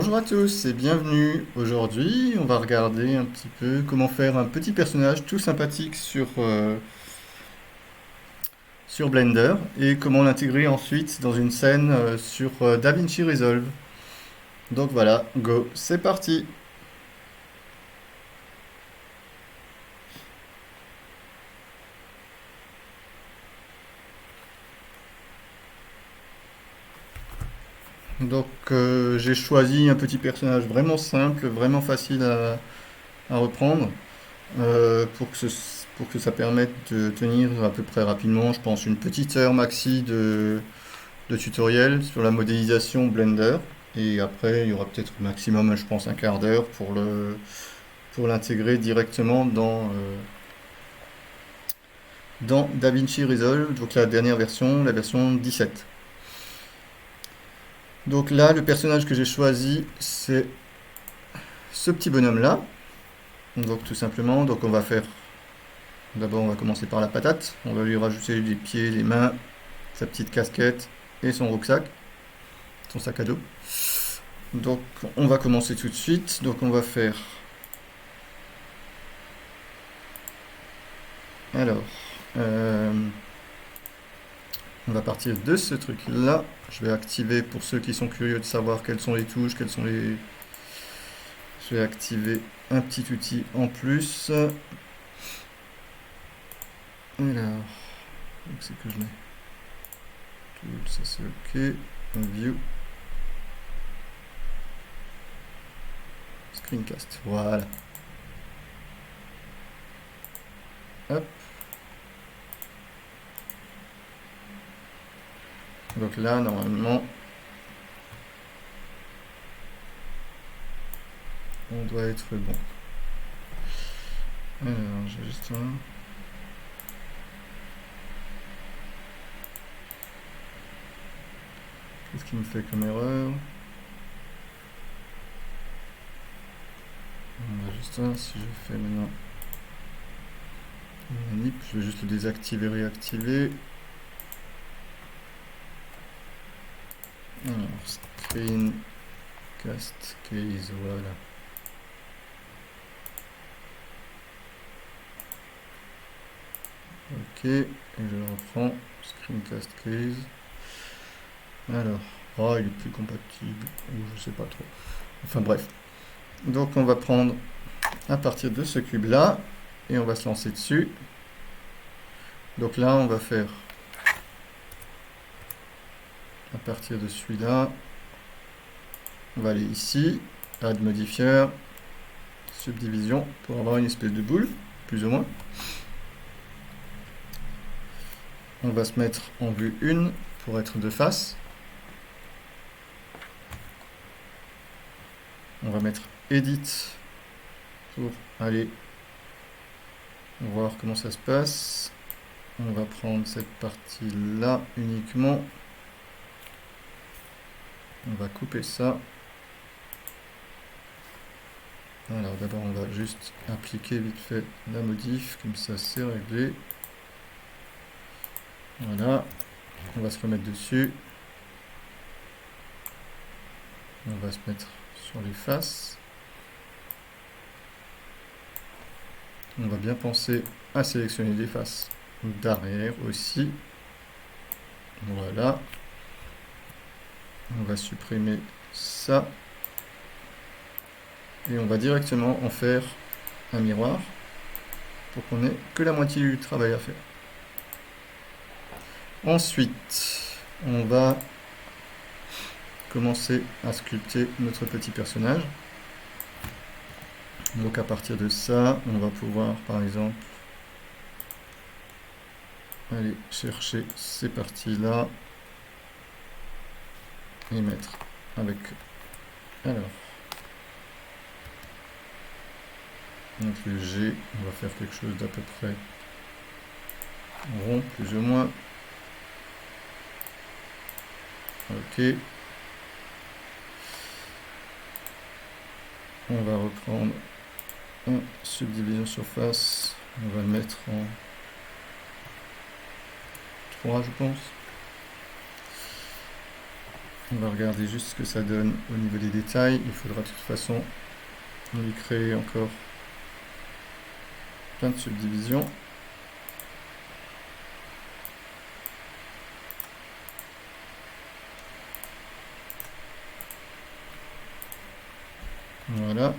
Bonjour à tous et bienvenue. Aujourd'hui, on va regarder un petit peu comment faire un petit personnage tout sympathique sur Blender et comment l'intégrer ensuite dans une scène sur DaVinci Resolve. Donc voilà, go, c'est parti. Donc j'ai choisi un petit personnage vraiment simple, vraiment facile à reprendre pour que ça permette de tenir à peu près rapidement, je pense, une petite heure maxi de tutoriel sur la modélisation Blender. Et après, il y aura peut-être au maximum, je pense, un quart d'heure pour l'intégrer directement dans DaVinci Resolve, donc la dernière version, la version 17. Donc là, le personnage que j'ai choisi, c'est ce petit bonhomme-là. Donc tout simplement, donc on va faire, d'abord on va commencer par la patate. On va lui rajouter les pieds, les mains, sa petite casquette et son rucksack, son sac à dos. Donc on va commencer tout de suite. Donc on va faire. Alors, euh, on va partir de ce truc-là. Je vais activer, pour ceux qui sont curieux de savoir quelles sont les touches, quelles sont les... Je vais activer un petit outil en plus. Alors, où c'est que je mets tout ça, c'est OK. View. Screencast. Voilà. Hop. Donc là, normalement, on doit être bon. Alors, j'ai juste un... Qu'est-ce qui me fait comme erreur? On a juste un, si je fais maintenant manip, je vais juste le désactiver, réactiver. Alors, screen cast case, voilà. Ok, et je le reprends, screencast case. Alors, oh, il est plus compatible, ou je sais pas trop. Enfin bref. Donc on va prendre à partir de ce cube là, et on va se lancer dessus. Donc là, on va faire à partir de celui-là, on va aller ici, add modifier, subdivision, pour avoir une espèce de boule, plus ou moins. On va se mettre en vue 1 pour être de face. On va mettre Edit pour aller voir comment ça se passe. On va prendre cette partie-là uniquement. On va couper ça. Alors d'abord on va juste appliquer vite fait la modif, comme ça c'est réglé. Voilà, on va se remettre dessus. On va se mettre sur les faces. On va bien penser à sélectionner les faces d'arrière aussi. Voilà. On va supprimer ça. Et on va directement en faire un miroir pour qu'on ait que la moitié du travail à faire. Ensuite, on va commencer à sculpter notre petit personnage. Donc à partir de ça, on va pouvoir par exemple aller chercher ces parties-là et mettre avec... Alors, donc le G, on va faire quelque chose d'à peu près rond, plus ou moins. Ok. On va reprendre un subdivision surface. On va le mettre en 3, je pense. On va regarder juste ce que ça donne au niveau des détails. Il faudra de toute façon lui créer encore plein de subdivisions. Voilà.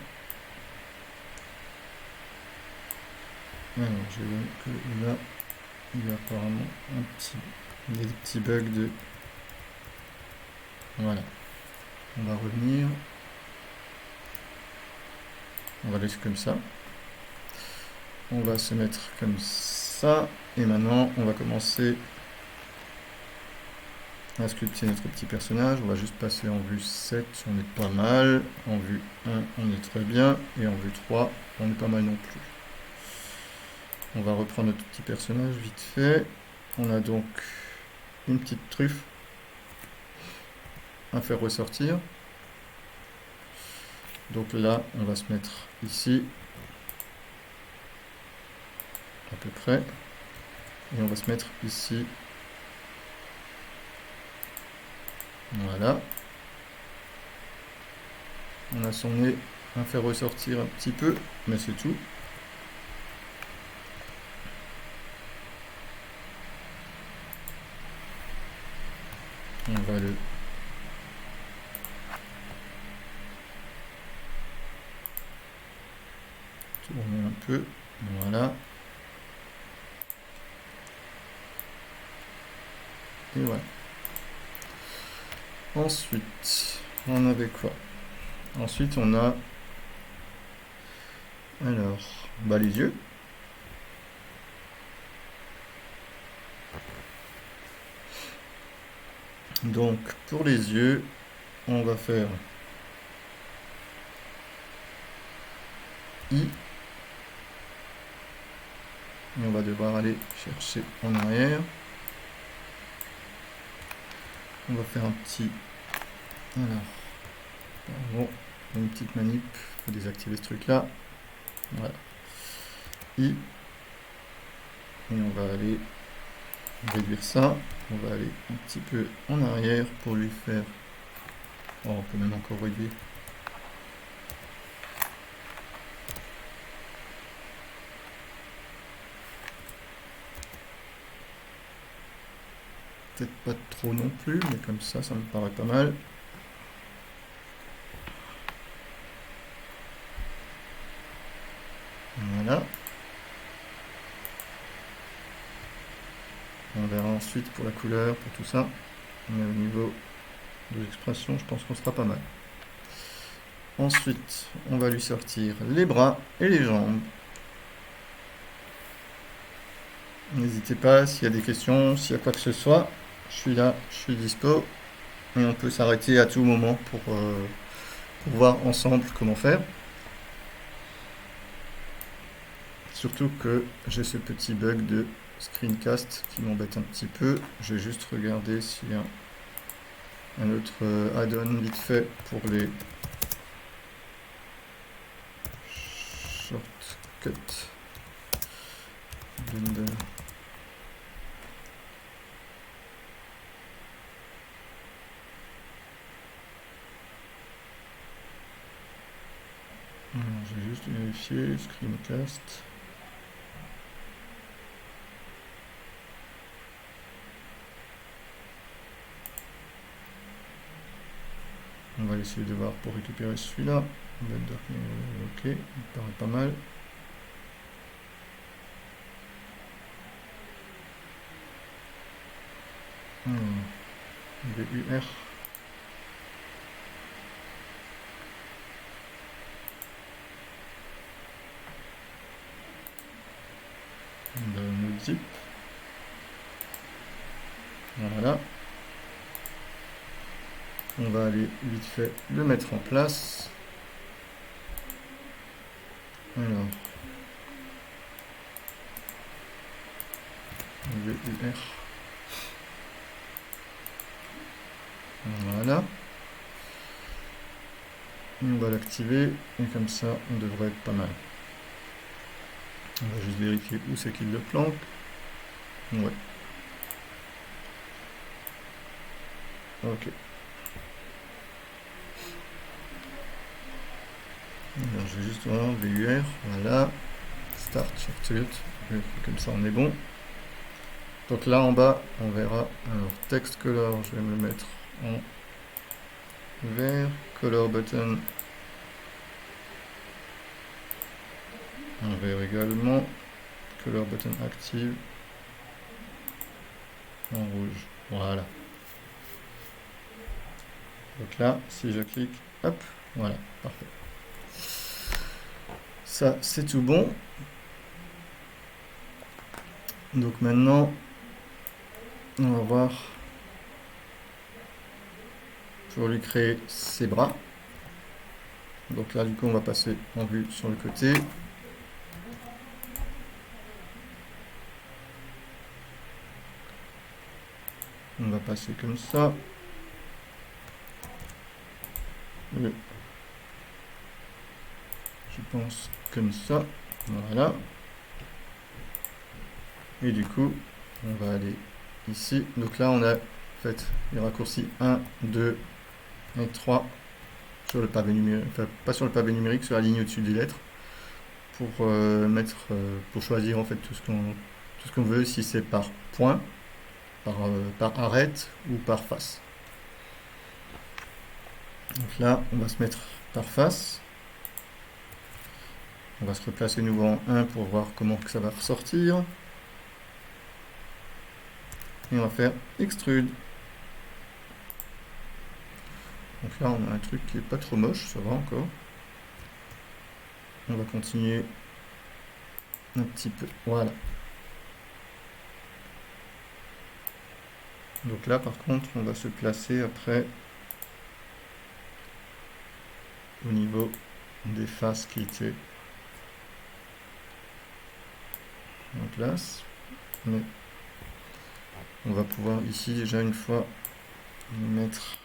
Alors, je vois que là, il y a apparemment des petits bugs de... Voilà. On va revenir. On va laisser comme ça. On va se mettre comme ça. Et maintenant, on va commencer à sculpter notre petit personnage. On va juste passer en vue 7, on est pas mal. En vue 1, on est très bien. Et en vue 3, on est pas mal non plus. On va reprendre notre petit personnage vite fait. On a donc une petite truffe à faire ressortir. Donc là, on va se mettre ici, à peu près. Et on va se mettre ici. Voilà. On a son nez à faire ressortir un petit peu, mais c'est tout. On va le tourner un peu. Voilà. Et voilà. Ensuite, on avait quoi? Ensuite, on a... Alors, les yeux. Donc, pour les yeux, on va faire I. Et on va devoir aller chercher en arrière. On va faire un petit... Alors, bon, une petite manip. Il faut désactiver ce truc-là. Voilà. I. Et on va aller réduire ça. On va aller un petit peu en arrière pour lui faire... Oh, on peut même encore réduire. Peut-être pas trop non plus, mais comme ça me paraît pas mal. Voilà. On verra ensuite pour la couleur, pour tout ça. Mais au niveau de l'expression, je pense qu'on sera pas mal. Ensuite, on va lui sortir les bras et les jambes. N'hésitez pas, s'il y a des questions, s'il y a quoi que ce soit, je suis là, je suis dispo. Et on peut s'arrêter à tout moment pour voir ensemble comment faire. Surtout que j'ai ce petit bug de screencast qui m'embête un petit peu. Je vais juste regarder s'il y a un autre add-on vite fait pour les shortcuts. Blender. Je vais juste vérifier screencast. On va essayer de voir pour récupérer celui-là. Ok, il paraît pas mal. VUR. Zip. Voilà. On va aller vite fait le mettre en place. Alors, VUR. Voilà. On va l'activer et comme ça, on devrait être pas mal. On va juste vérifier où c'est qu'il le planque. Ouais. Ok. Alors, je vais juste voir VUR, voilà. Start shortcut, comme ça on est bon. Donc là en bas, on verra. Alors, text color, je vais me le mettre en vert. Color button en vert également. Color button active en rouge. Voilà. Donc là, si je clique, hop, voilà, parfait. Ça, c'est tout bon. Donc maintenant, on va voir pour lui créer ses bras. Donc là, du coup, on va passer en vue sur le côté. On va passer comme ça. Je pense comme ça. Voilà. Et du coup, on va aller ici. Donc là, on a fait les raccourcis 1, 2 et 3 sur le pavé numérique. Enfin, pas sur le pavé numérique, sur la ligne au-dessus des lettres. Pour pour choisir en fait tout ce qu'on veut, si c'est par point, par arête ou par face. Donc là, on va se mettre par face. On va se replacer nouveau en 1 pour voir comment que ça va ressortir. Et on va faire extrude. Donc là, on a un truc qui est pas trop moche, ça va encore. On va continuer un petit peu. Voilà. Donc là, par contre, on va se placer après au niveau des faces qui étaient en place. Mais on va pouvoir ici déjà une fois mettre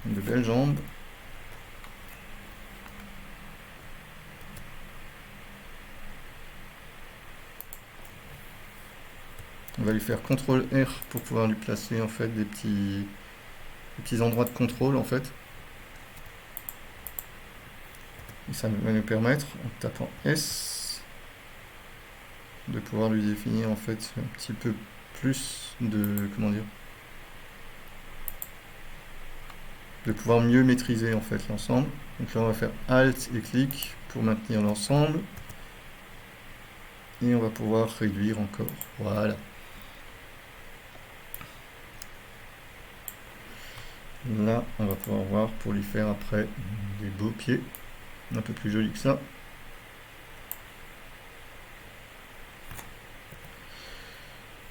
de belles jambes. On va lui faire CTRL R pour pouvoir lui placer en fait des petits endroits de contrôle en fait. Et ça va nous permettre, en tapant S, de pouvoir lui définir en fait un petit peu plus de, comment dire, de pouvoir mieux maîtriser en fait l'ensemble. Donc là on va faire Alt et clic pour maintenir l'ensemble. Et on va pouvoir réduire encore. Voilà. Là, on va pouvoir voir pour lui faire après des beaux pieds, un peu plus jolis que ça.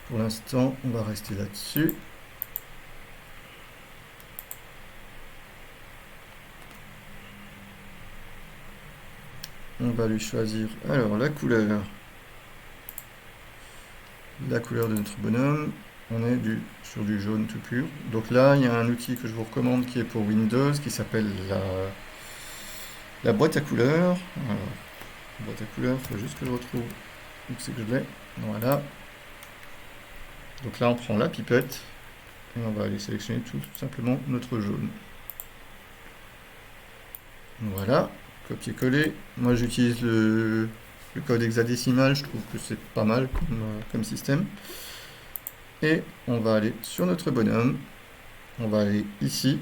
Pour l'instant, on va rester là-dessus. On va lui choisir alors la couleur de notre bonhomme. On est sur du jaune tout pur. Donc là, il y a un outil que je vous recommande qui est pour Windows, qui s'appelle la boîte à couleurs. Alors, boîte à couleurs, il faut juste que je retrouve où c'est que je l'ai. Voilà. Donc là, on prend la pipette et on va aller sélectionner tout simplement notre jaune. Voilà, copier-coller. Moi, j'utilise le code hexadécimal, je trouve que c'est pas mal comme système. Et on va aller sur notre bonhomme. On va aller ici.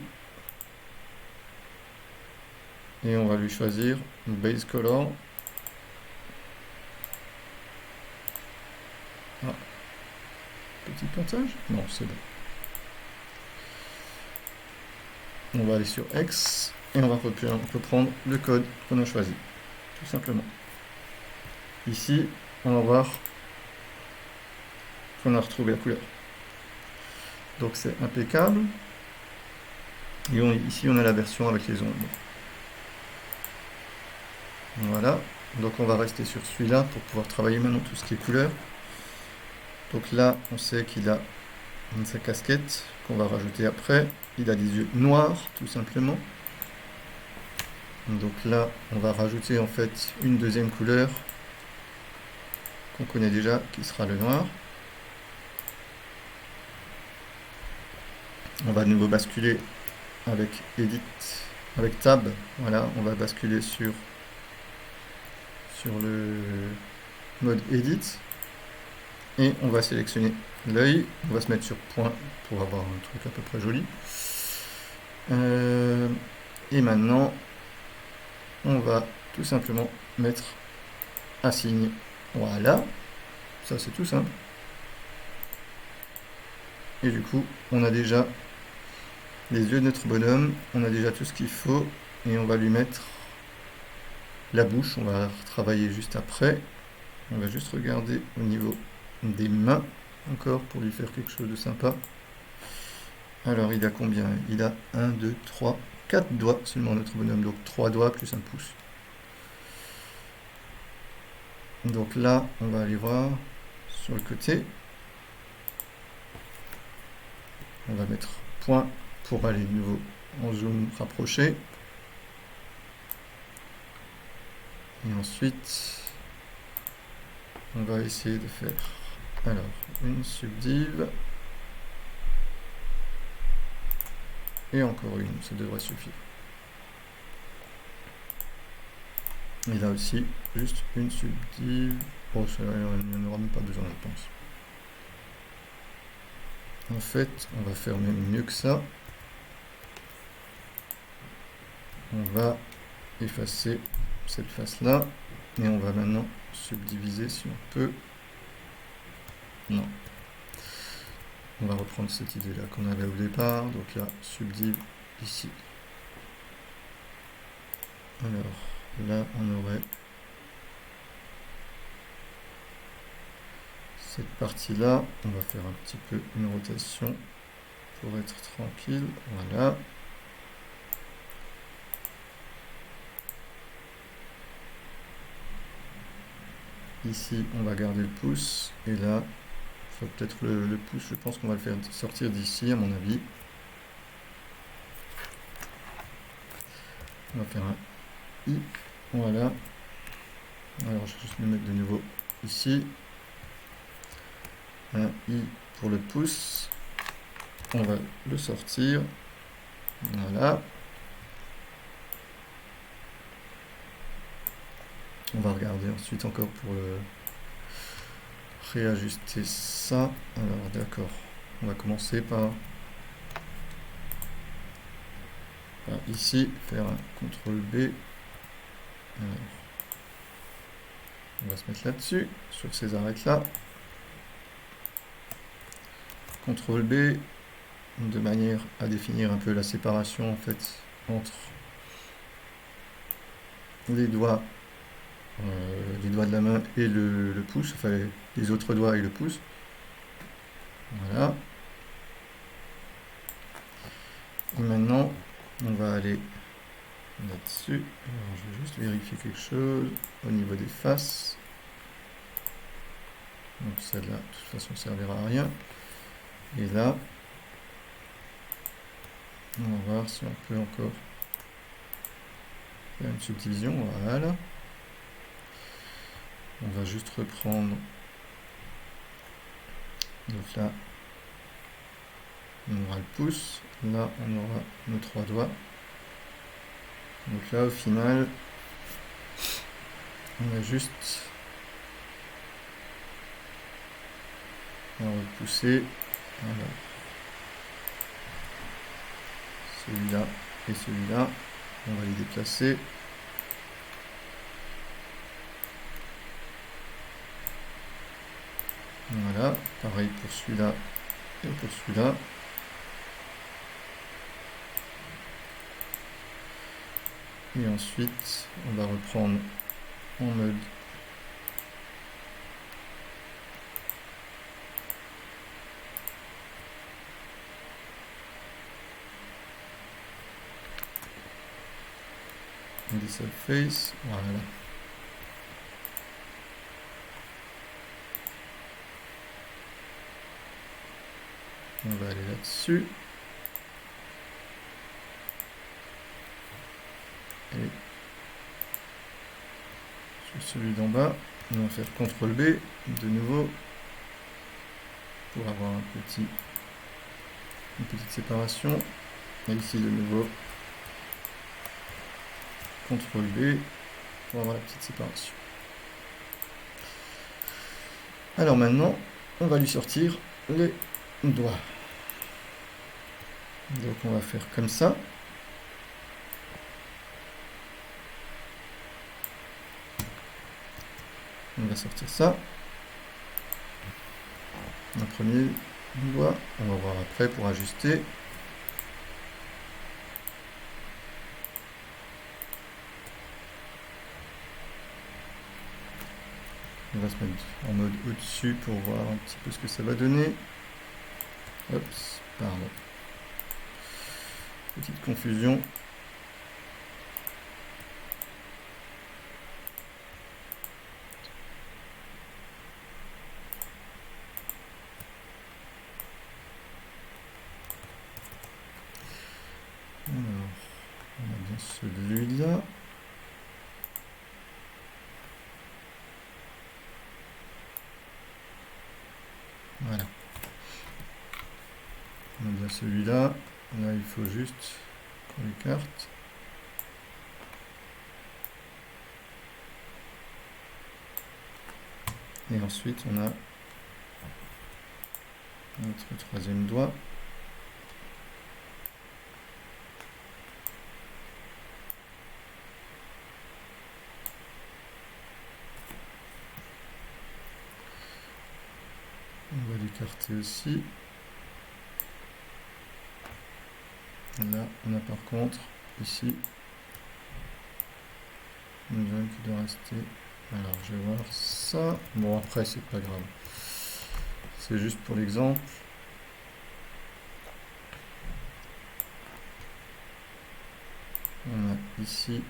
Et on va lui choisir Base Color. Ah. Petit pointage? Non, c'est bon. On va aller sur X. Et on va reprendre le code qu'on a choisi. Tout simplement. Ici, on va voir qu'on a retrouvé la couleur. Donc c'est impeccable. Et ici, on a la version avec les ombres. Voilà. Donc on va rester sur celui-là pour pouvoir travailler maintenant tout ce qui est couleur. Donc là, on sait qu'il a sa casquette qu'on va rajouter après. Il a des yeux noirs, tout simplement. Donc là, on va rajouter en fait une deuxième couleur qu'on connaît déjà, qui sera le noir. On va de nouveau basculer avec Edit avec Tab, voilà, on va basculer sur le mode Edit et on va sélectionner l'œil, on va se mettre sur point pour avoir un truc à peu près joli. Et maintenant, on va tout simplement mettre un signe. Voilà, ça c'est tout simple. Et du coup, on a déjà les yeux de notre bonhomme, on a déjà tout ce qu'il faut, et on va lui mettre la bouche, on va travailler juste après. On va juste regarder au niveau des mains, encore, pour lui faire quelque chose de sympa. Alors, il a combien? Il a 1, 2, 3, 4 doigts seulement, notre bonhomme, donc 3 doigts plus un pouce. Donc là, on va aller voir sur le côté. On va mettre point pour aller de nouveau en zoom rapproché. Et ensuite, on va essayer de faire alors une subdiv. Et encore une, ça devrait suffire. Et là aussi, juste une subdiv. Oh, ça, il n'y en aura même pas besoin, je pense. En fait, on va faire même mieux que ça. On va effacer cette face-là. Et on va maintenant subdiviser si on peut. Non. On va reprendre cette idée-là qu'on avait au départ. Donc là, subdiv ici. Alors, là, on aurait cette partie-là. On va faire un petit peu une rotation pour être tranquille. Voilà. Ici, on va garder le pouce. Et là, peut-être le pouce, je pense qu'on va le faire sortir d'ici, à mon avis. On va faire un I. Voilà. Alors, je vais juste le mettre de nouveau ici. Un I pour le pouce. On va le sortir. Voilà. On va regarder ensuite encore pour réajuster ça. Alors, d'accord. On va commencer par ici, faire un CTRL B. Alors, on va se mettre là-dessus, sur ces arêtes-là. CTRL B, de manière à définir un peu la séparation en fait entre les doigts de la main et le pouce, enfin les autres doigts et le pouce. Voilà. Et maintenant, on va aller là-dessus. Alors, je vais juste vérifier quelque chose au niveau des faces. Donc celle-là, de toute façon, ne servira à rien. Et là, on va voir si on peut encore faire une subdivision. Voilà. On va juste reprendre. Donc là, on aura le pouce. Là, on aura nos 3 doigts. Donc là, au final, on a juste à repousser. Voilà. Celui-là et celui-là. On va les déplacer. Voilà. Pareil pour celui-là et pour celui-là. Et ensuite, on va reprendre en mode Face. Voilà. On va aller là-dessus. Et sur celui d'en bas, on va faire CTRL B de nouveau pour avoir une petite séparation. Et ici de nouveau CTRL V pour avoir la petite séparation. Alors maintenant, on va lui sortir les doigts. Donc on va faire comme ça. On va sortir ça. Un premier doigt. On va voir après pour ajuster. On va se mettre en mode au-dessus pour voir un petit peu ce que ça va donner. Hop, pardon. Petite confusion. Alors, on a bien celui-là. Voilà. On a bien celui-là. Là, il faut juste qu'on l'écarte. Et ensuite, on a notre troisième doigt. On va l'écarter aussi. Là, on a par contre, ici, une zone qui doit rester. Alors, je vais voir ça. Bon, après, c'est pas grave. C'est juste pour l'exemple. On a ici.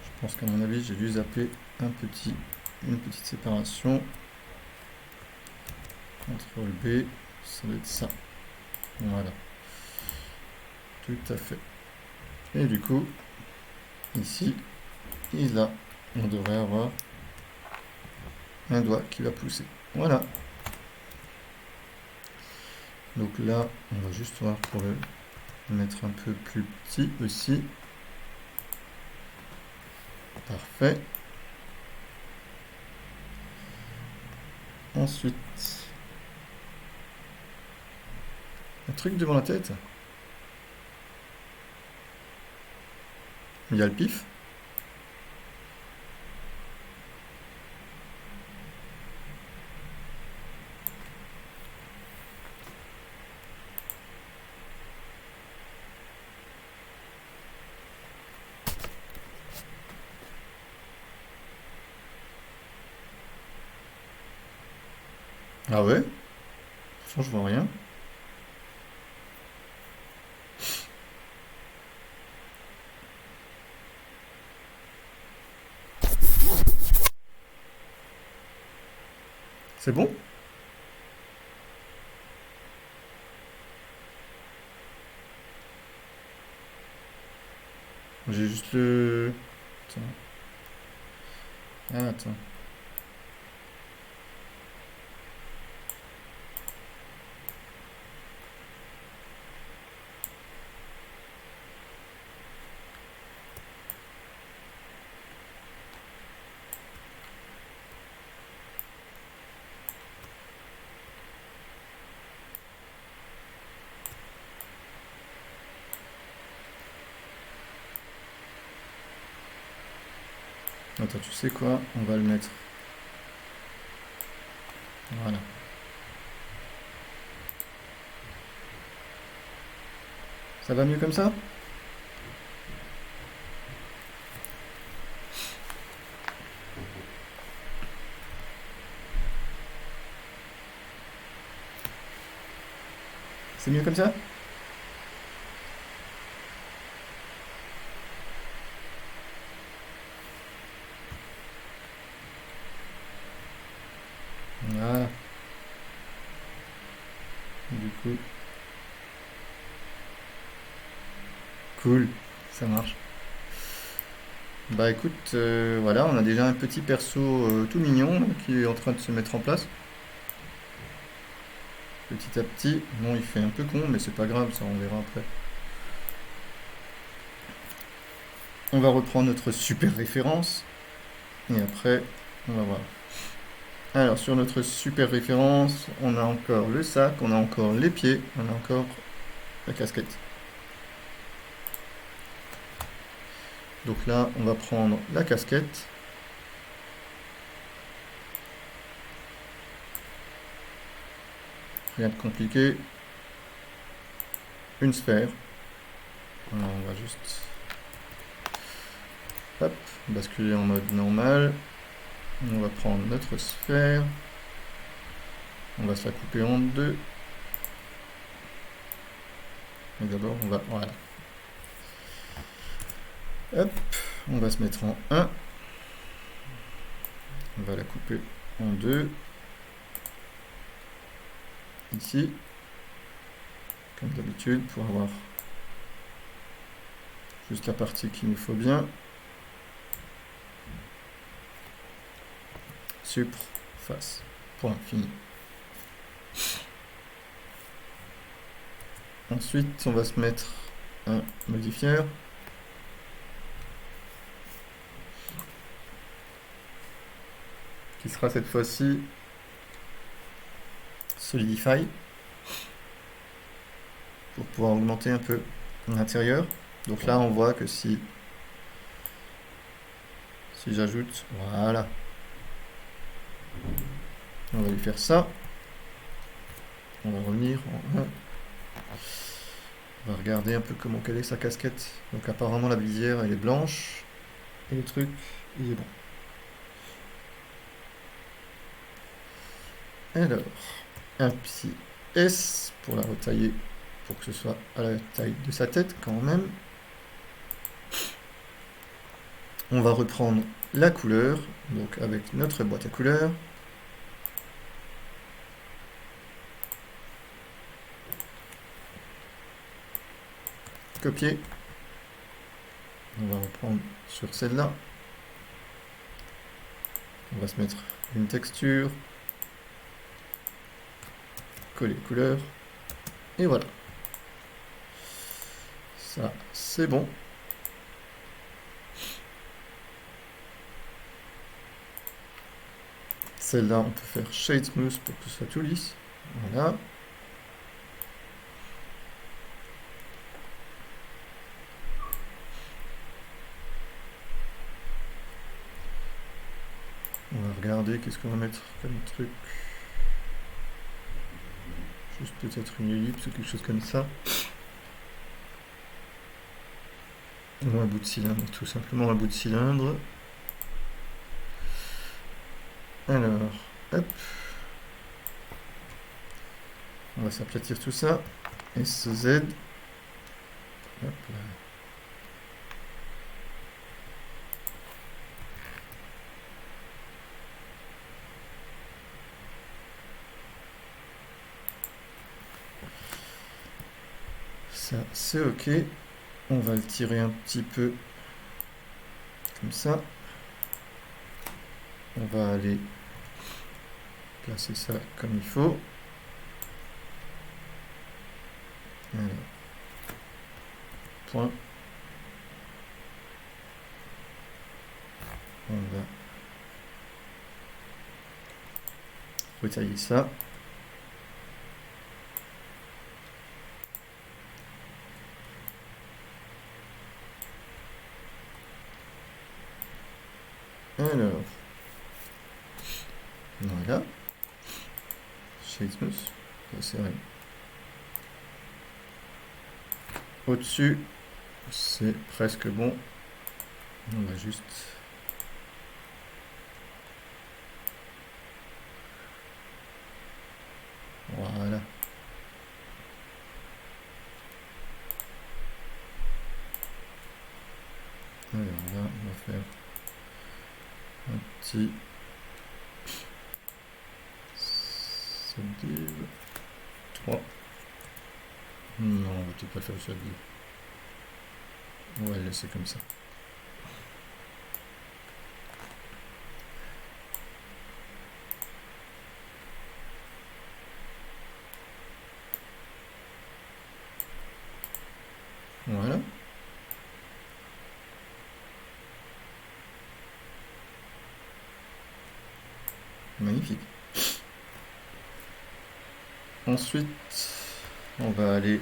Je pense qu'à mon avis, j'ai dû zapper une petite séparation. CTRL B, ça doit être ça. Voilà. Tout à fait. Et du coup, ici, on devrait avoir un doigt qui va pousser. Voilà. Donc là, on va juste voir pour le mettre un peu plus petit aussi. Parfait. Ensuite, un truc devant la tête. Il y a le pif. Ah ouais? Franchement, je vois rien. C'est bon? J'ai juste le... Attends. Ah, attends. Attends, tu sais quoi? On va le mettre. Voilà. Ça va mieux comme ça? C'est mieux comme ça? Voilà. Du coup, cool, ça marche. Bah écoute, voilà, on a déjà un petit perso tout mignon là, qui est en train de se mettre en place. Petit à petit. Bon, il fait un peu con, mais c'est pas grave, ça on verra après. On va reprendre notre super référence. Et après, on va voir. Alors, sur notre super référence, on a encore le sac, on a encore les pieds, on a encore la casquette. Donc là, on va prendre la casquette. Rien de compliqué. Une sphère. Alors, on va juste hop, basculer en mode normal. On va prendre notre sphère. On va se la couper en deux. Et d'abord, on va... Voilà. Hop, on va se mettre en 1. On va la couper en deux. Ici. Comme d'habitude, pour avoir juste la partie qu'il nous faut bien. Supre, face. Point, fini. Ensuite, on va se mettre un modifier. Qui sera cette fois-ci Solidify. Pour pouvoir augmenter un peu l'intérieur. Donc là, on voit que si j'ajoute, voilà. On va lui faire ça. On va revenir en 1. On va regarder un peu comment quelle est sa casquette. Donc apparemment la visière elle est blanche. Et le truc, il est bon. Alors, un petit S pour la retailler pour que ce soit à la taille de sa tête quand même. On va reprendre la couleur, donc avec notre boîte à couleurs. Copier. On va reprendre sur celle-là. On va se mettre une texture. Coller couleur. Et voilà. Ça, c'est bon. Celle-là, on peut faire Shade Smooth pour que ce soit tout lisse. Voilà. On va regarder qu'est-ce qu'on va mettre comme truc. Juste peut-être une ellipse ou quelque chose comme ça. Ou un bout de cylindre, tout simplement un bout de cylindre. Alors, hop. On va s'aplatir tout ça. SZ. Hop là. Ça, c'est ok. On va le tirer un petit peu comme ça. On va aller placer ça comme il faut. Alors, point. On va retailler ça. Alors, voilà. Shade Smooth, c'est vrai. Au-dessus, c'est presque bon. On va juste... Voilà. Alors là, on va faire un petit subdiv 3. Non, on va peut-être pas faire le subdiv. On va le laisser comme ça. Voilà. Magnifique. Ensuite, on va aller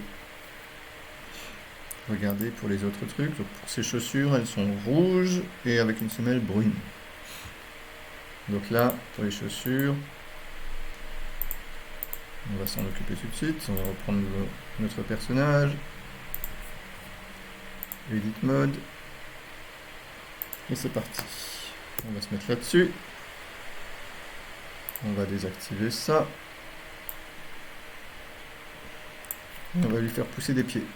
regarder pour les autres trucs. Donc pour ces chaussures, elles sont rouges et avec une semelle brune. Donc là, pour les chaussures, on va s'en occuper tout de suite. On va reprendre notre personnage. Edit mode. Et c'est parti. On va se mettre là-dessus. On va désactiver ça. Et on va lui faire pousser des pieds.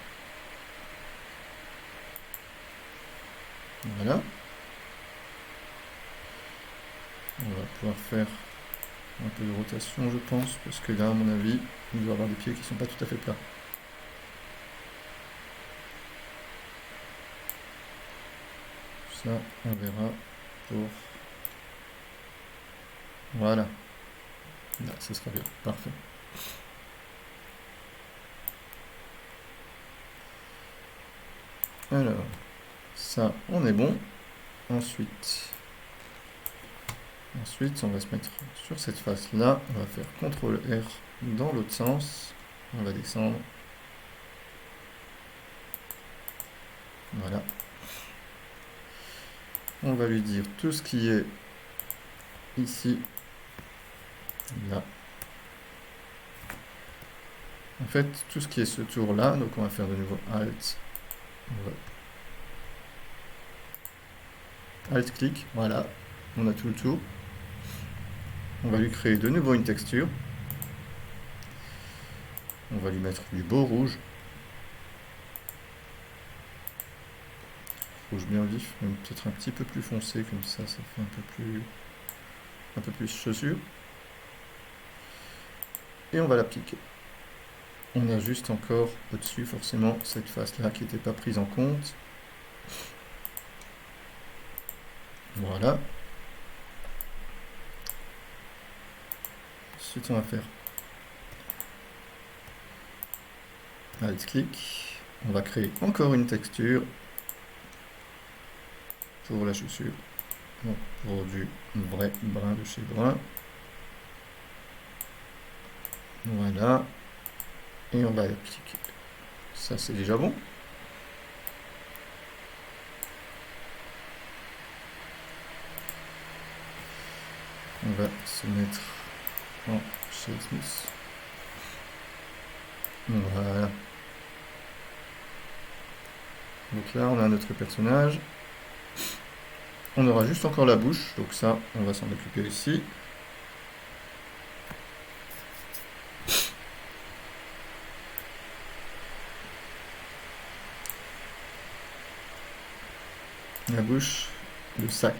Voilà. On va pouvoir faire un peu de rotation, je pense, parce que là, à mon avis, il doit avoir des pieds qui ne sont pas tout à fait plats. Ça, on verra pour... Voilà. Là, ce sera bien. Parfait. Alors, ça, on est bon. Ensuite, on va se mettre sur cette face-là. On va faire CTRL-R dans l'autre sens. On va descendre. Voilà. On va lui dire tout ce qui est ici, là. En fait, tout ce qui est ce tour-là, donc on va faire de nouveau Alt. Alt-clic, voilà. On a tout le tour. On va lui créer de nouveau une texture. On va lui mettre du beau rouge. Rouge bien vif, même peut-être un petit peu plus foncé, comme ça fait un peu plus chaussure. Et on va l'appliquer. On a juste encore au-dessus, forcément, cette face-là qui n'était pas prise en compte. Voilà. Ensuite, on va faire Alt-clic. On va créer encore une texture pour la chaussure. Donc, pour du vrai brun de chez Brun. Voilà. Et on va appliquer. Ça, c'est déjà bon. On va se mettre en Shade Smooth. Voilà. Donc là, on a notre personnage. On aura juste encore la bouche, donc ça, on va s'en occuper ici. La bouche, le sac.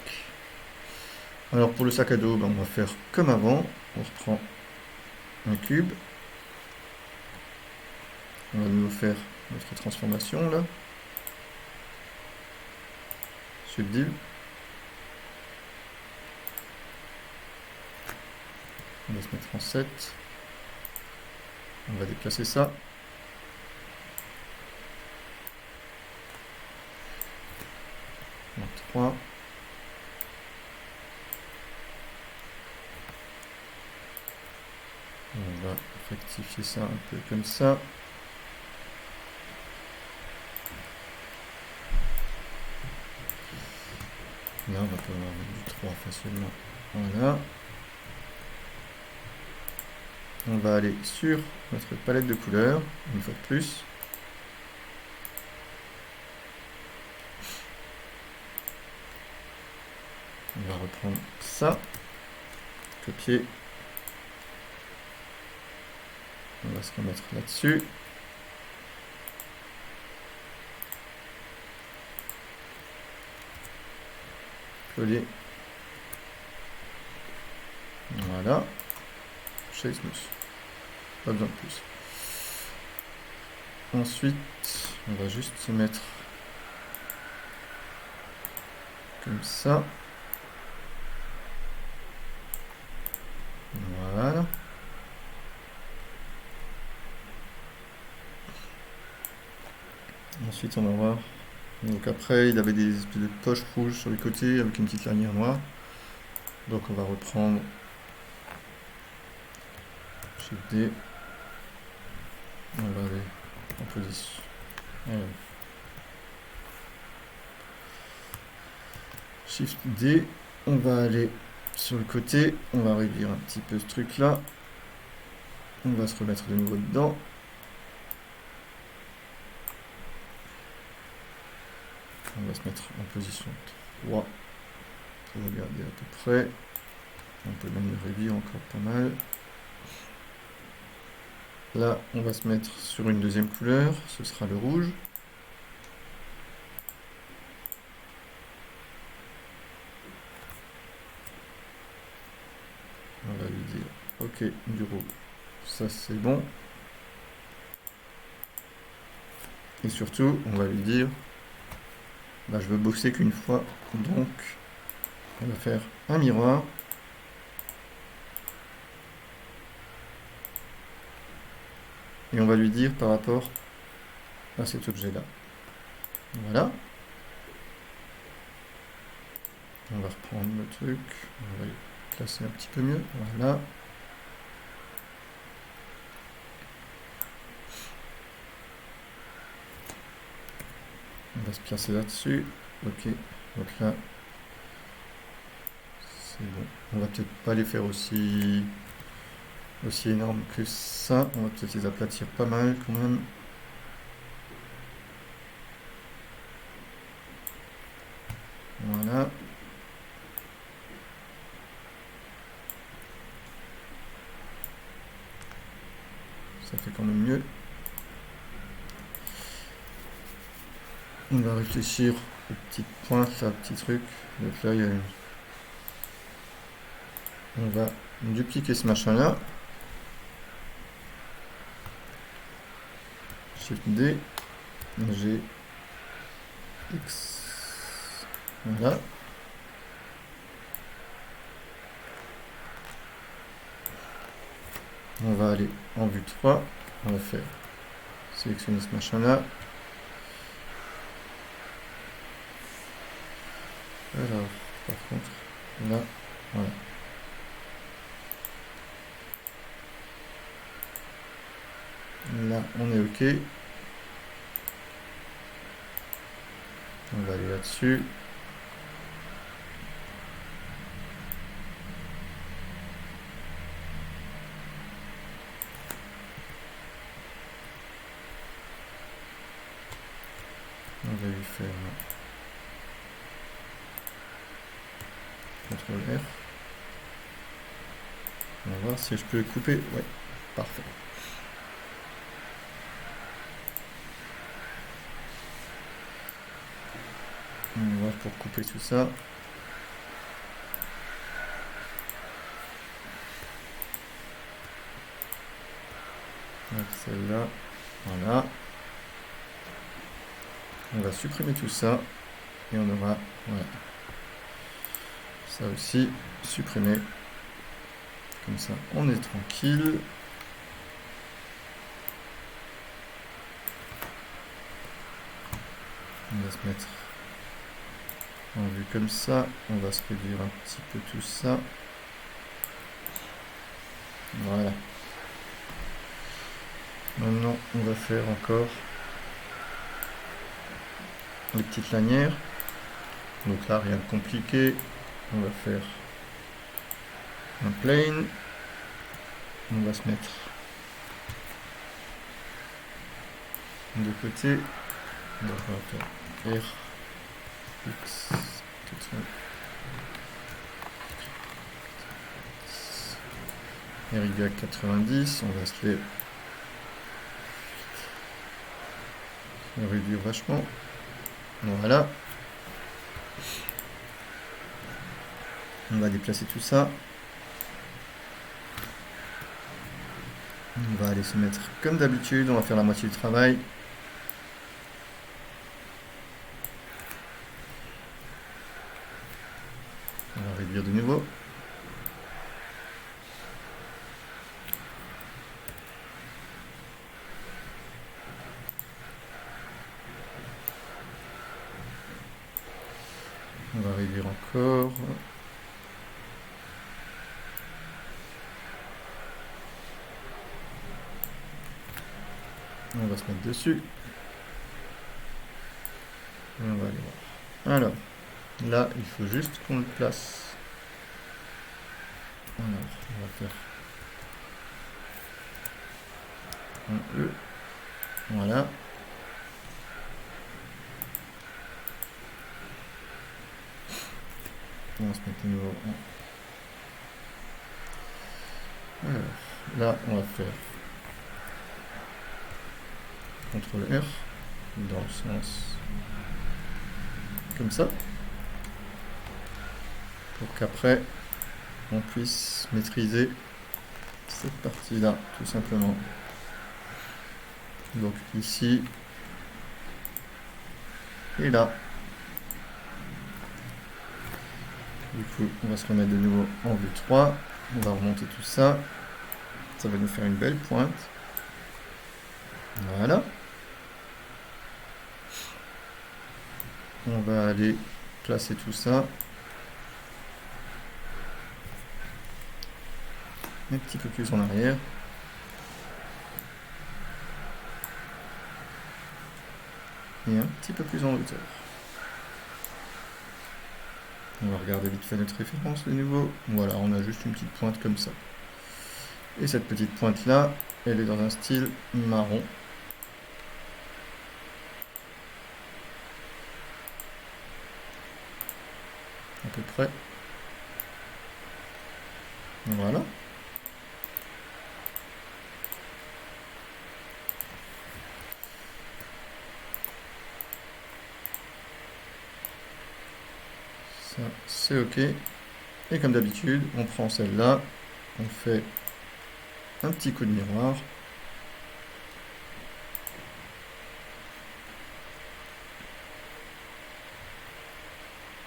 Alors pour le sac à dos, on va faire comme avant. On reprend un cube. On va nous faire notre transformation là. Subdiv. On va se mettre en 7. On va déplacer ça. En 3. On va rectifier ça un peu comme ça. Là, on va pouvoir avoir du 3 facilement. Voilà. On va aller sur notre palette de couleurs, une fois de plus. On va reprendre ça, copier. On va se remettre là-dessus. Coller. Voilà. Shade Smooth. Pas besoin de plus. Ensuite, on va juste se mettre comme ça. Voilà. Ensuite, on va voir. Donc après, il avait des espèces de poches rouges sur les côtés avec une petite lanière noire. Donc on va reprendre Shift D. On va aller en position. Shift D. On va aller sur le côté. On va réduire un petit peu ce truc là. On va se remettre de nouveau dedans. On va se mettre en position 3 pour regarder à peu près. On peut même le réduire encore pas mal. Là, on va se mettre sur une deuxième couleur, ce sera le rouge. On va lui dire, ok, du rouge, ça c'est bon. Et surtout, on va lui dire, je veux bosser qu'une fois, donc on va faire un miroir. Et on va lui dire par rapport à cet objet-là. Voilà. On va reprendre le truc. On va le placer un petit peu mieux. Voilà. On va se placer là-dessus. Ok. Donc là, c'est bon. On va peut-être pas les faire aussi énormes que ça. On va peut-être les aplatir pas mal quand même. Voilà. Ça fait quand même mieux. On va réfléchir aux petites pointes, là, aux petits trucs. Donc là, il y a une... On va dupliquer ce machin-là. Shift D. G. X. Voilà. On va aller en vue 3. On va faire sélectionner ce machin-là. Alors, par contre, là, voilà. Là, on est OK. On va aller là-dessus. On va lui faire CTRL R. On va voir si je peux le couper. Ouais, parfait. On va voir pour couper tout ça. Celle-là, voilà. On va supprimer tout ça et on aura voilà, ça aussi supprimé. Comme ça, on est tranquille. On va se mettre en vue comme ça. On va se réduire un petit peu tout ça. Voilà. Maintenant, on va faire encore les petites lanières. Donc là, rien de compliqué. On va faire un plane. On va se mettre de côté. On va faire R, X, 80. RY 90. On va se les réduire vachement. Voilà. On va déplacer tout ça. On va aller se mettre comme d'habitude. On va faire la moitié du travail. On va réduire de nouveau. On va réduire encore. On va se mettre dessus. Et on va aller voir. Alors, là, il faut juste qu'on le place. Alors, on va faire un E. Voilà. On va se mettre de nouveau en... Alors, là, on va faire CTRL R dans le sens comme ça, pour qu'après on puisse maîtriser cette partie-là, tout simplement. Donc ici et là. Du coup, on va se remettre de nouveau en vue 3. On va remonter tout ça. Ça va nous faire une belle pointe. Voilà. On va aller placer tout ça un petit peu plus en arrière. Et un petit peu plus en hauteur. On va regarder vite fait notre référence de nouveau. Voilà, on a juste une petite pointe comme ça. Et cette petite pointe là, elle est dans un style marron. À peu près. Voilà. Ça, c'est OK. Et comme d'habitude, on prend celle-là, on fait un petit coup de miroir.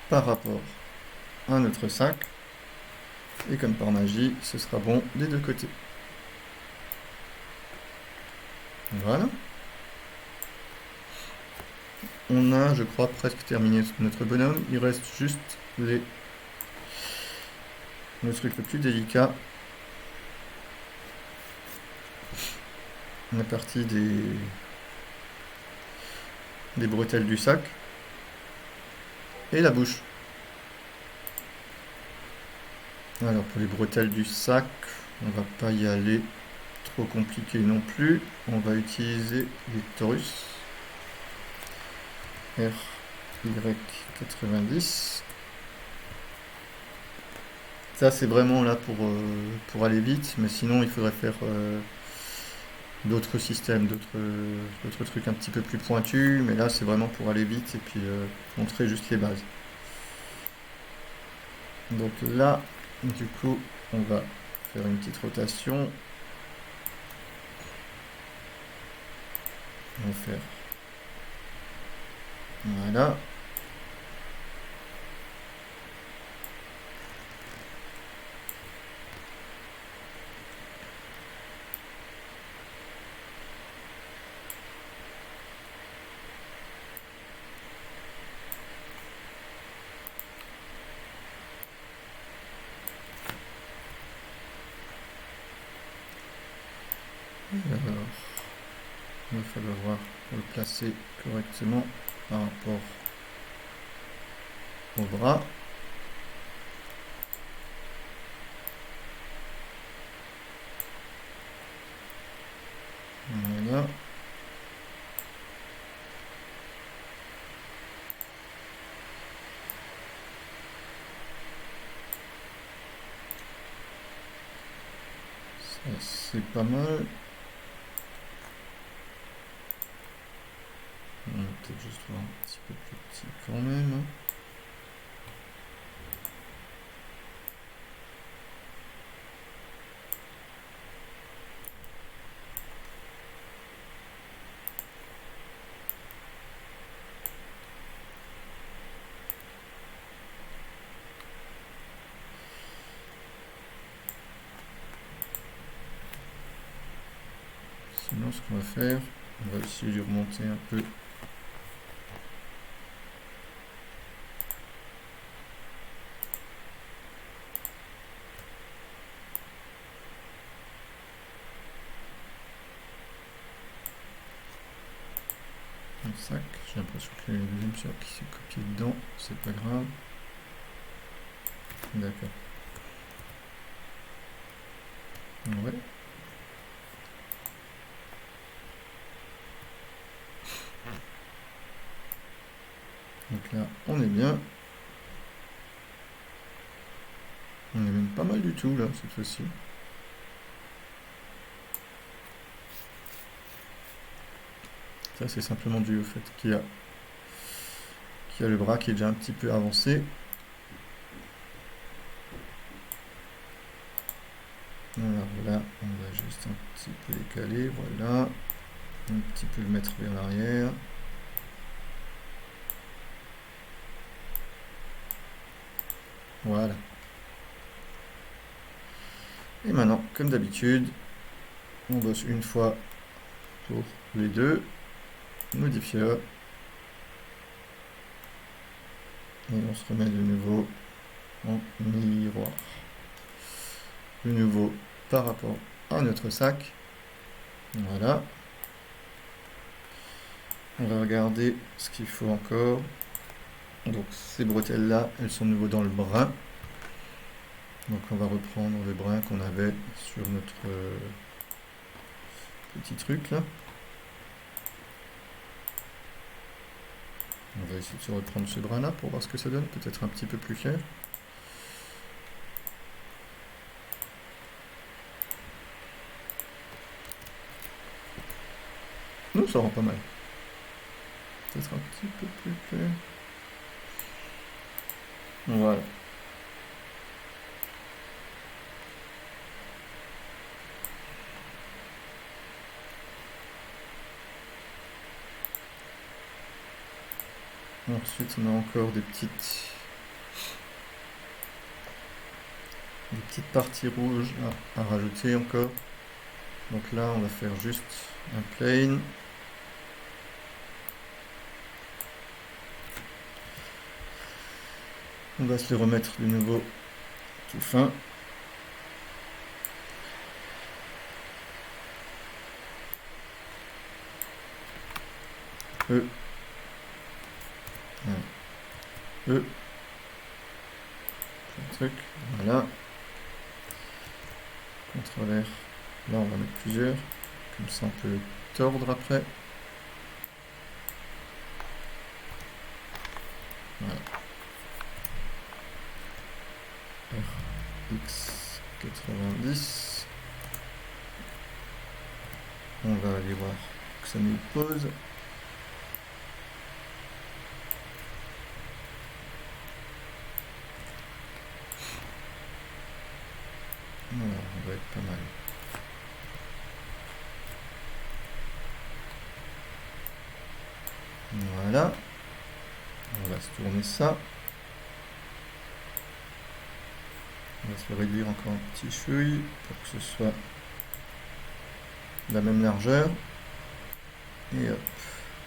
Par rapport à notre sac. Et comme par magie, ce sera bon des deux côtés. Voilà. On a, je crois, presque terminé notre bonhomme. Il reste juste le truc le plus délicat. La partie des bretelles du sac. Et la bouche. Alors pour les bretelles du sac, on va pas y aller trop compliqué non plus. On va utiliser les Taurus. RY90. Ça c'est vraiment là pour aller vite, mais sinon il faudrait faire d'autres systèmes, d'autres trucs un petit peu plus pointus, mais là c'est vraiment pour aller vite et puis montrer juste les bases. Donc là, du coup, on va faire une petite rotation. On va faire... Voilà. Alors, il va falloir voir pour le placer correctement par rapport au bras. Voilà. Ça, c'est pas mal. On va peut-être juste voir un petit peu plus petit quand même. Sinon, ce qu'on va faire, on va essayer de remonter un peu. sac. J'ai l'impression qu'il y a une deuxième pierre qui s'est copiée dedans. C'est pas grave. D'accord. Ouais. Donc là, on est bien. On est même pas mal du tout, là, cette fois-ci. Ça, c'est simplement dû au fait qu'il y a le bras qui est déjà un petit peu avancé. Alors là, on va juste un petit peu décaler, voilà. Un petit peu le mettre vers l'arrière. Voilà. Et maintenant, comme d'habitude, on bosse une fois pour les deux. Modifier. Et on se remet de nouveau en miroir. De nouveau par rapport à notre sac. Voilà. On va regarder ce qu'il faut encore. Donc ces bretelles là, elles sont de nouveau dans le brun. Donc on va reprendre le brun qu'on avait sur notre petit truc là. On va essayer de se reprendre ce brun là pour voir ce que ça donne, peut-être un petit peu plus clair. Non, ça rend pas mal. Peut-être un petit peu plus clair. Voilà. Ensuite, on a encore des petites parties rouges à rajouter encore. Donc là, on va faire juste un plane. On va se les remettre de nouveau tout fin. E. E. Truc. Voilà. Contre-l'air. Là, on va mettre plusieurs. Comme ça, on peut tordre après. Voilà. RX90. On va aller voir que ça nous pose. Voilà, on va être pas mal. Voilà. On va se tourner ça. On va se le réduire encore un petit chouille pour que ce soit la même largeur. Et hop,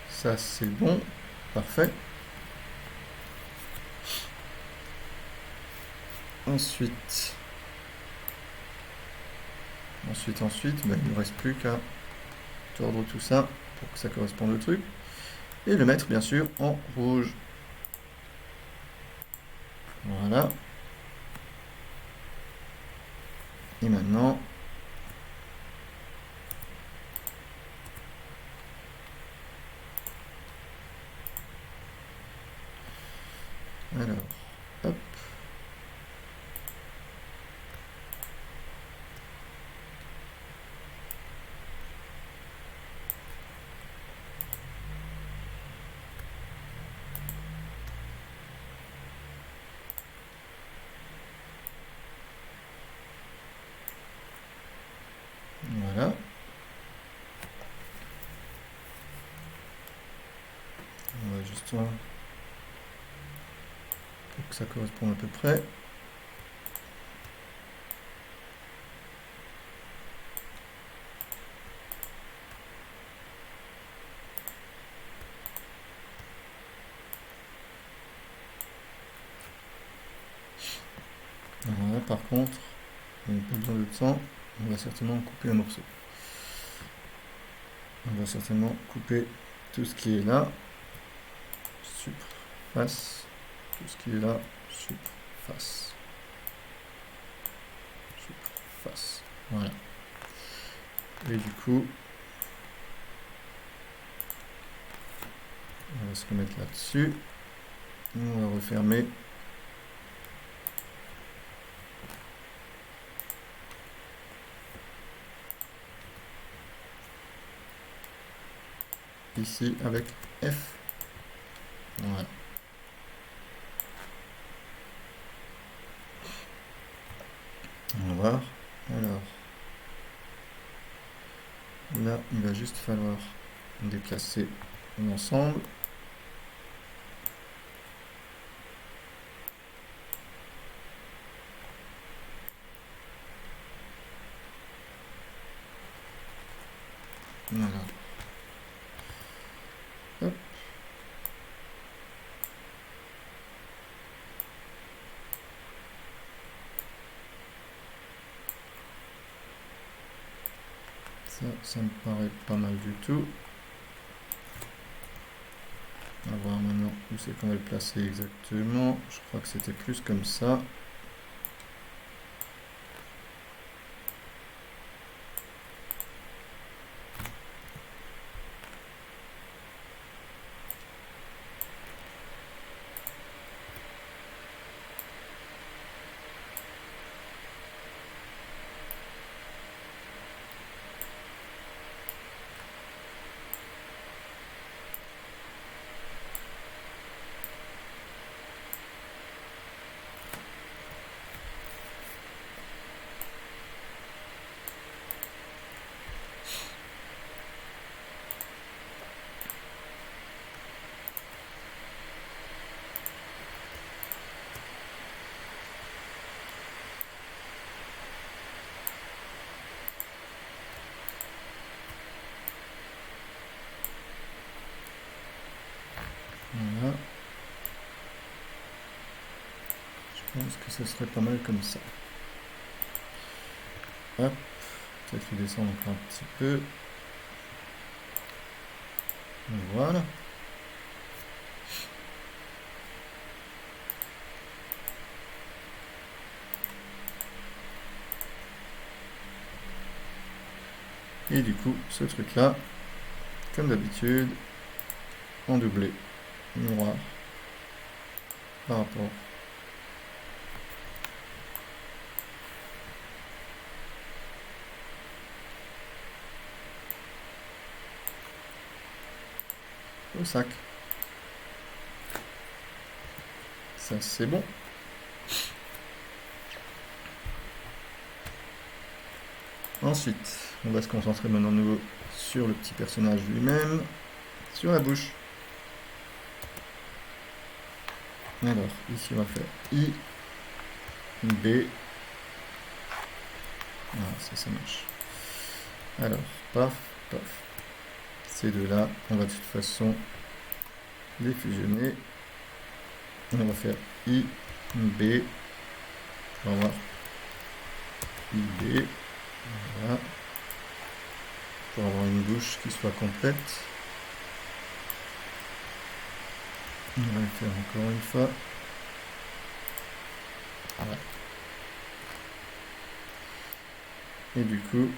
ça c'est bon, parfait. Ensuite, ben, il ne reste plus qu'à tordre tout ça pour que ça corresponde au truc. Et le mettre bien sûr en rouge. Voilà. Et maintenant, alors, hop. Voilà. On va juste voir pour que ça corresponde à peu près. Voilà, par contre, on n'a pas besoin de temps, on va certainement couper un morceau. On va certainement couper tout ce qui est là. face. Tout ce qui est là, sup face. Sup face. Voilà. Et du coup, on va se remettre là-dessus. On va refermer. Ici avec F. Voilà. On va voir. Alors, là, il va juste falloir déplacer l'ensemble. Voilà. Hop. Ça me paraît pas mal du tout. On va voir maintenant où c'est qu'on va le placer exactement. Je crois que c'était plus comme ça. Voilà. Je pense que ce serait pas mal comme ça. Hop. Peut-être lui descendre encore un petit peu. Voilà. Et du coup, ce truc-là, comme d'habitude, en doublé, noir, par rapport au sac. Ça, c'est bon. Ensuite, on va se concentrer maintenant de nouveau sur le petit personnage lui-même, sur la bouche. Alors, ici on va faire I, B. Ah, ça marche. Alors, paf, paf. Ces deux-là, on va de toute façon les fusionner. On va faire I, B. On va voir I, B. Voilà. Pour avoir une bouche qui soit complète. On va le faire encore une fois. Voilà. Et du coup,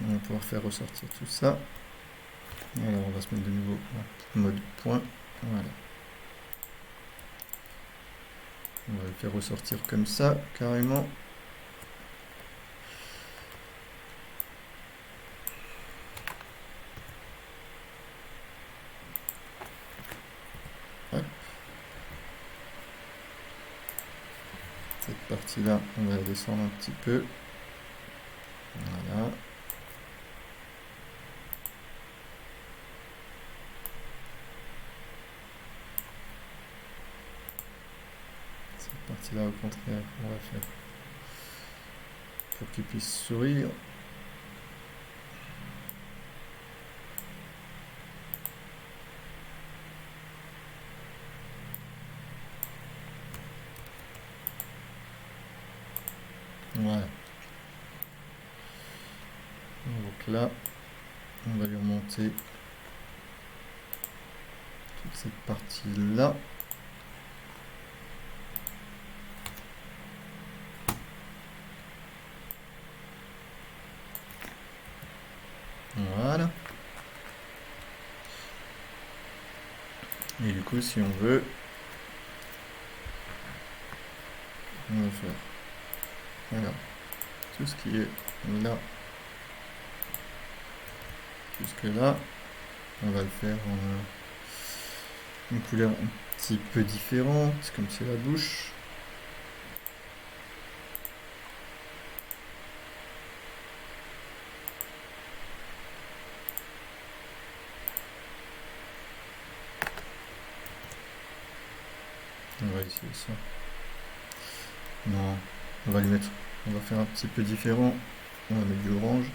on va pouvoir faire ressortir tout ça. Alors on va se mettre de nouveau en mode point. Voilà. On va le faire ressortir comme ça, carrément. Hop. Cette partie-là, on va la descendre un petit peu. Voilà. Cette partie-là, au contraire, on va faire pour qu'il puisse sourire. Voilà. Donc là, on va lui remonter toute cette partie-là. Voilà. Et du coup, si on veut, on va faire voilà, tout ce qui est là jusque là. On va le faire en une couleur un petit peu différente, comme c'est la bouche. On va essayer ça. Non, on va lui mettre. On va faire un petit peu différent. On va mettre du orange.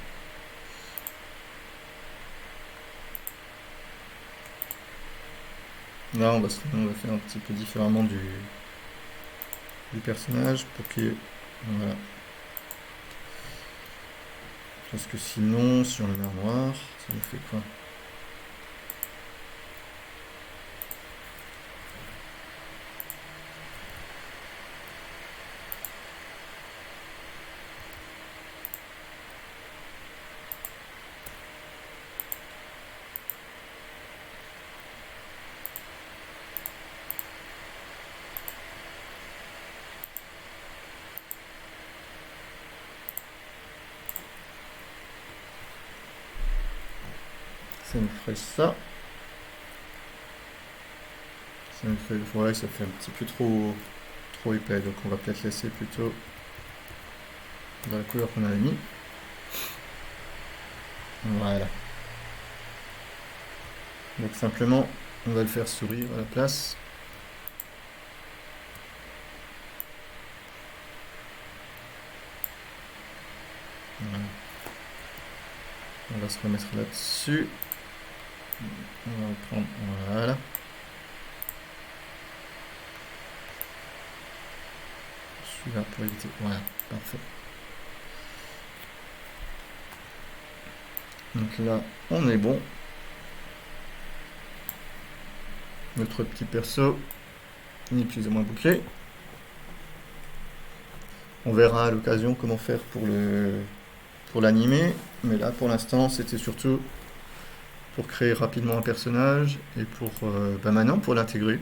Là, on va faire un petit peu différemment du personnage pour qu'il. Voilà. Parce que sinon, si on le met en noir, ça nous fait quoi? Ça nous ferait ça. Ça nous fait. Ouais, ça fait un petit peu trop épais, donc on va peut-être laisser plutôt dans la couleur qu'on avait mis. Voilà. Donc simplement, on va le faire sourire à la place. Voilà. On va se remettre là-dessus. On va prendre. Voilà. Celui-là pour éviter. Voilà, parfait. Donc là, on est bon. Notre petit perso est plus ou moins bouclé. On verra à l'occasion comment faire pour l'animer, mais là pour l'instant c'était surtout pour créer rapidement un personnage et pour maintenant pour l'intégrer.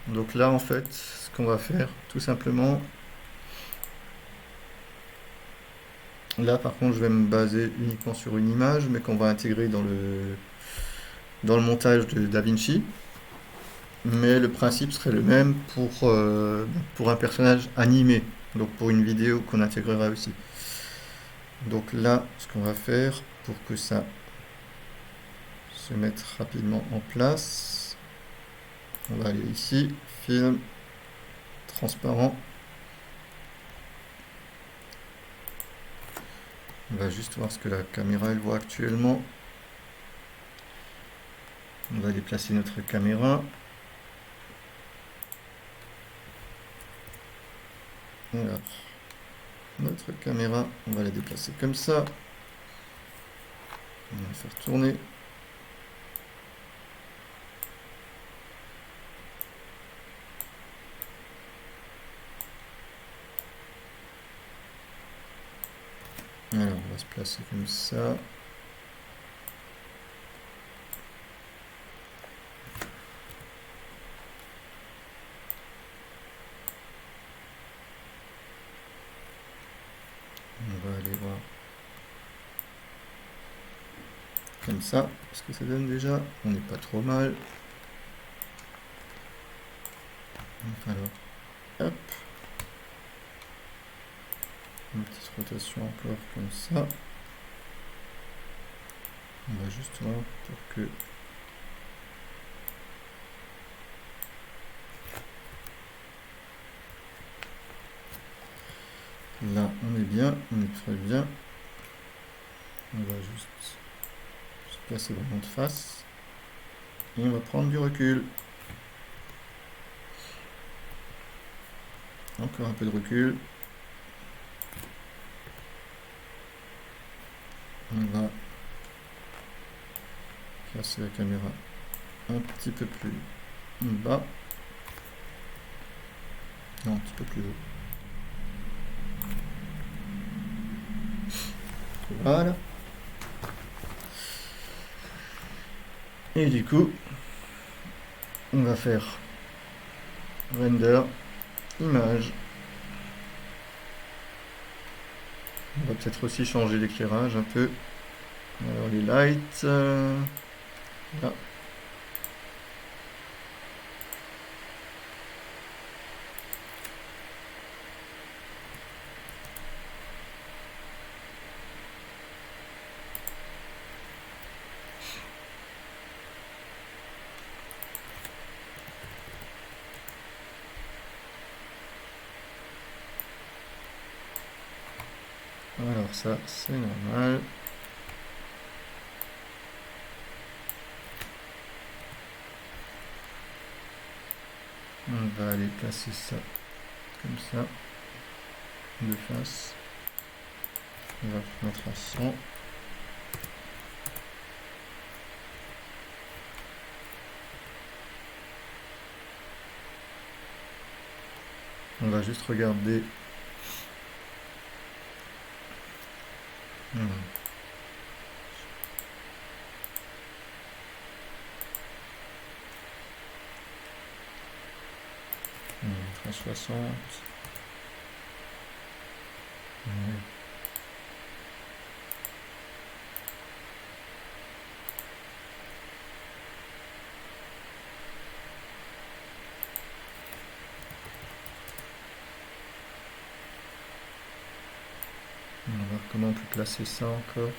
Donc là en fait ce qu'on va faire tout simplement, là par contre je vais me baser uniquement sur une image mais qu'on va intégrer dans le montage de DaVinci. Mais le principe serait le même pour un personnage animé, donc pour une vidéo qu'on intégrera aussi. Donc là, ce qu'on va faire pour que ça se mette rapidement en place, on va aller ici, film, transparent. On va juste voir ce que la caméra elle voit actuellement. On va déplacer notre caméra. Alors, notre caméra, on va la déplacer comme ça. On va faire tourner. Alors, on va se placer comme ça. On va aller voir comme ça, ce que ça donne déjà. On n'est pas trop mal. Alors, hop. Une petite rotation encore comme ça. On va juste voir pour que là on est bien, on est très bien. On va juste se placer vraiment de face et on va prendre du recul. Encore un peu de recul. On va placer la caméra un petit peu plus bas. Non, un petit peu plus haut. Voilà. Et du coup, on va faire render, image. On va peut-être aussi changer l'éclairage un peu. Alors les lights, là. Alors ça, c'est normal. On va aller placer ça comme ça, de face. On va mettre à 100. On va juste regarder. Hmm. 360. Ouais. On va voir comment on peut placer ça encore.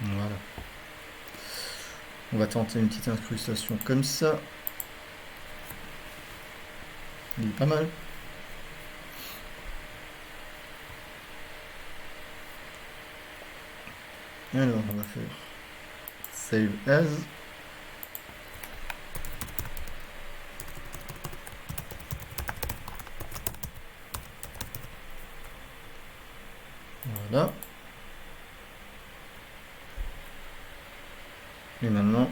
Voilà. On va tenter une petite incrustation comme ça. Il est pas mal. Alors, on va faire Save As. Voilà. Et maintenant,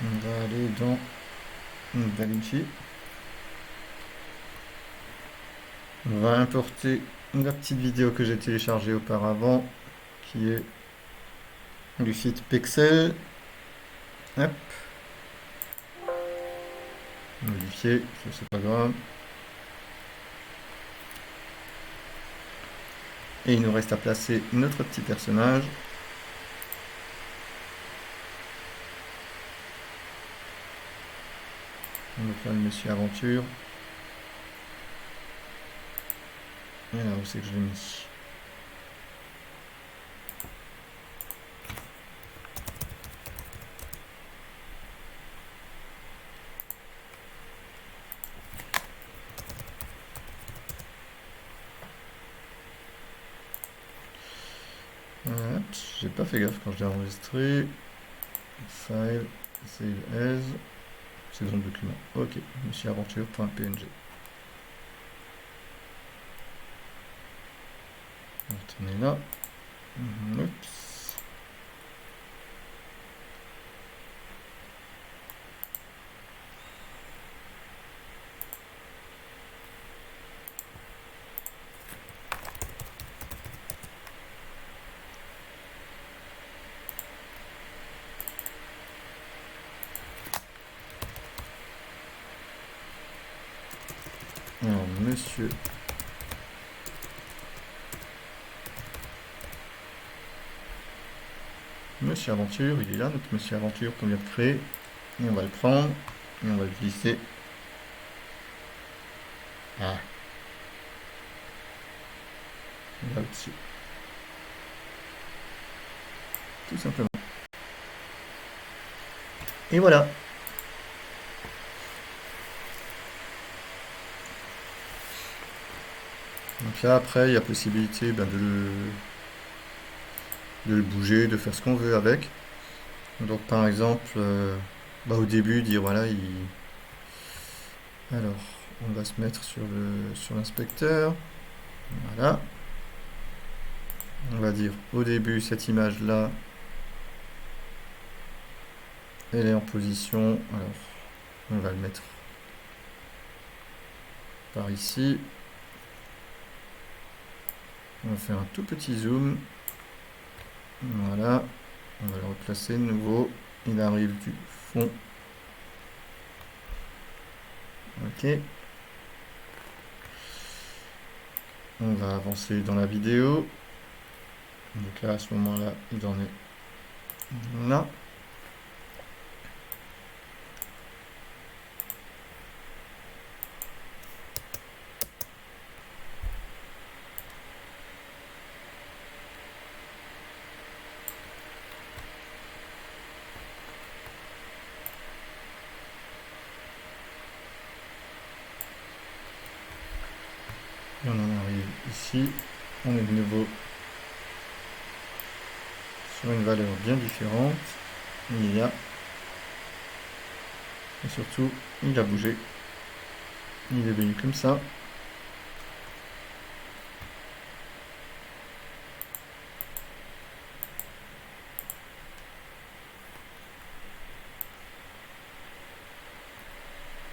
on va aller dans DaVinci. On va importer la petite vidéo que j'ai téléchargée auparavant, qui est du site Pexel. Hop. Modifier, ça c'est pas grave. Et il nous reste à placer notre petit personnage. On va faire le Monsieur Aventure. Et là, où c'est que je l'ai mis? Voilà, j'ai pas fait gaffe quand je l'ai enregistré. File, save as. C'est dans le document. Ok, monsieuraventure.png. On va retourner là. Oups. Alors, Monsieur Aventure, il est là, notre Monsieur Aventure qu'on vient de créer. Et on va le prendre, et on va le glisser. Ah. Là au-dessus. Tout simplement. Et voilà. Donc là, après, il y a possibilité de le bouger, de faire ce qu'on veut avec. Donc par exemple, au début, dire voilà, alors on va se mettre sur l'inspecteur. Voilà. On va dire au début, cette image-là, elle est en position. Alors, on va le mettre par ici. On va faire un tout petit zoom. Voilà. On va le replacer de nouveau. Il arrive du fond. Ok. On va avancer dans la vidéo. Donc là, à ce moment-là, il en est là. Et on en arrive ici. On est de nouveau sur une valeur bien différente. Il y a. Et surtout, il a bougé. Il est venu comme ça.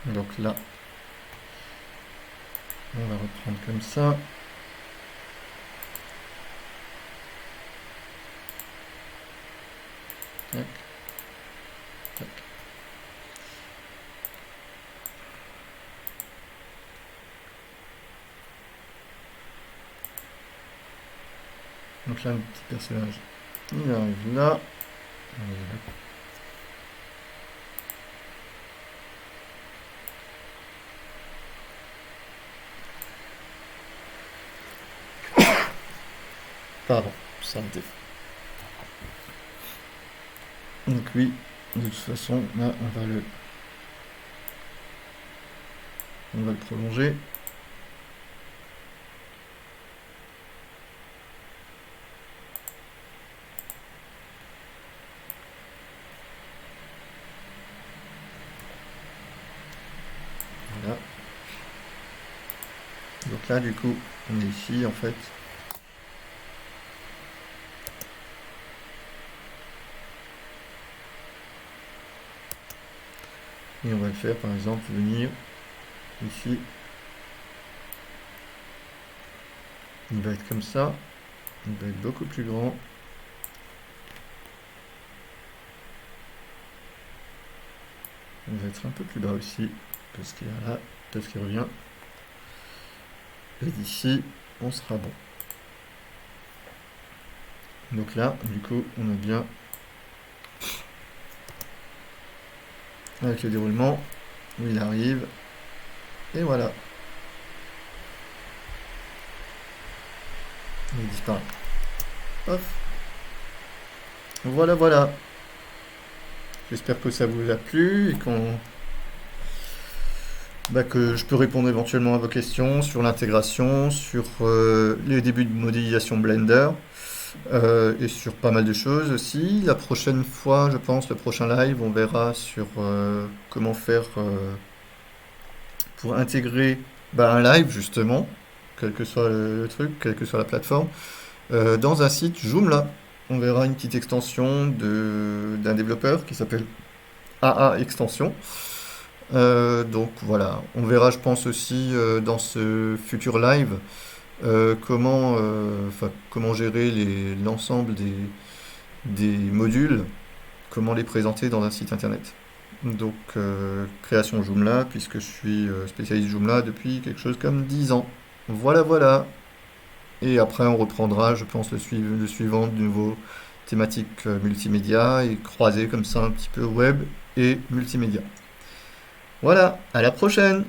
Donc là, on va reprendre comme ça. Tac. Tac. Donc là, le petit personnage, il arrive là. Pardon, santé. Donc oui, de toute façon, là, on va le prolonger. Voilà. Donc là, du coup, on est ici, en fait. Et on va le faire, par exemple, venir ici. Il va être comme ça. Il va être beaucoup plus grand. Il va être un peu plus bas aussi, parce qu'il y a là, parce qu'il revient. Et d'ici, on sera bon. Donc là, du coup, on a bien, avec le déroulement, où il arrive, et voilà. Il disparaît. Hop. Voilà, voilà. J'espère que ça vous a plu et que je peux répondre éventuellement à vos questions sur l'intégration, sur les débuts de modélisation Blender et sur pas mal de choses aussi. La prochaine fois, je pense, le prochain live, on verra sur comment faire pour intégrer un live justement, quel que soit le truc, quelle que soit la plateforme, dans un site Joomla. On verra une petite extension d'un développeur qui s'appelle AA Extension. Donc voilà, on verra je pense aussi dans ce futur live comment gérer l'ensemble des modules, comment les présenter dans un site internet. Donc création Joomla, puisque je suis spécialiste Joomla depuis quelque chose comme 10 ans. Voilà, voilà. Et après on reprendra, je pense, le suivant de nouveau thématique multimédia et croiser comme ça un petit peu web et multimédia. Voilà, à la prochaine!